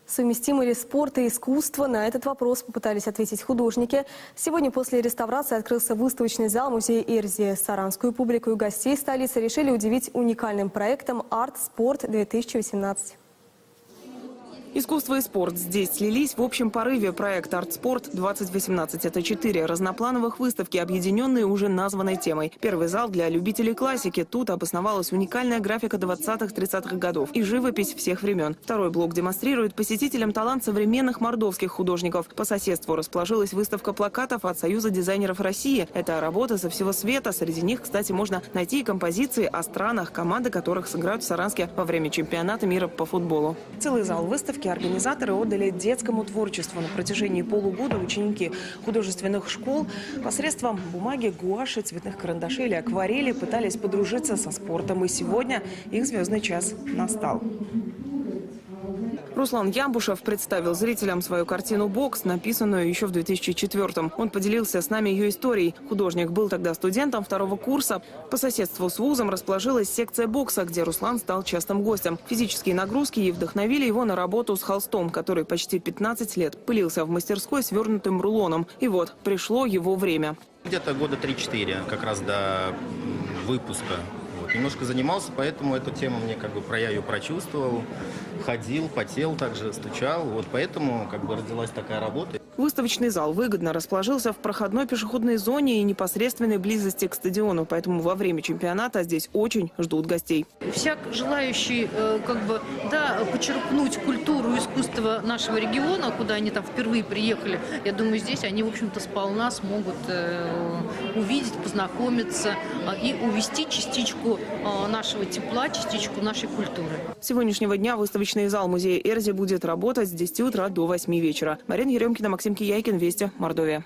Совместимы ли спорт и искусство? На этот вопрос попытались ответить художники. Сегодня после реставрации открылся выставочный зал музея Эрзи. Саранскую публику и гостей столицы решили удивить уникальным проектом «Арт-спорт-2018». Искусство и спорт здесь слились в общем порыве. Проект «Арт-спорт-2018» – это 4 разноплановых выставки, объединенные уже названной темой. Первый зал для любителей классики. Тут обосновалась уникальная графика 20-30-х годов и живопись всех времен. Второй блок демонстрирует посетителям талант современных мордовских художников. По соседству расположилась выставка плакатов от Союза дизайнеров России. Это работы со всего света. Среди них, кстати, можно найти и композиции о странах, команды которых сыграют в Саранске во время чемпионата мира по футболу. Целый зал выставки организаторы отдали детскому творчеству. На протяжении полугода ученики художественных школ посредством бумаги, гуаши, цветных карандашей или акварели пытались подружиться со спортом. И сегодня их звездный час настал. Руслан Ямбушев представил зрителям свою картину «Бокс», написанную еще в 2004-м. Он поделился с нами ее историей. Художник был тогда студентом 2-го курса. По соседству с вузом расположилась секция бокса, где Руслан стал частым гостем. Физические нагрузки и вдохновили его на работу с холстом, который почти 15 лет пылился в мастерской свернутым рулоном. И вот, пришло его время. Где-то года 3-4, как раз до выпуска. Немножко занимался, поэтому эту тему мне я ее прочувствовал, ходил, потел, также стучал. Поэтому родилась такая работа. Выставочный зал выгодно расположился в проходной пешеходной зоне и непосредственной близости к стадиону. Поэтому во время чемпионата здесь очень ждут гостей. Всяк желающий почерпнуть культуру и искусство нашего региона, куда они там впервые приехали, я думаю, здесь они, в общем-то, сполна смогут увидеть, познакомиться и увести частичку нашего тепла, частичку нашей культуры. С сегодняшнего дня выставочный зал музея Эрзи будет работать с 10 утра до 8 вечера. Марина Еремкина, Максим Кияйкин, Вести, Мордовия.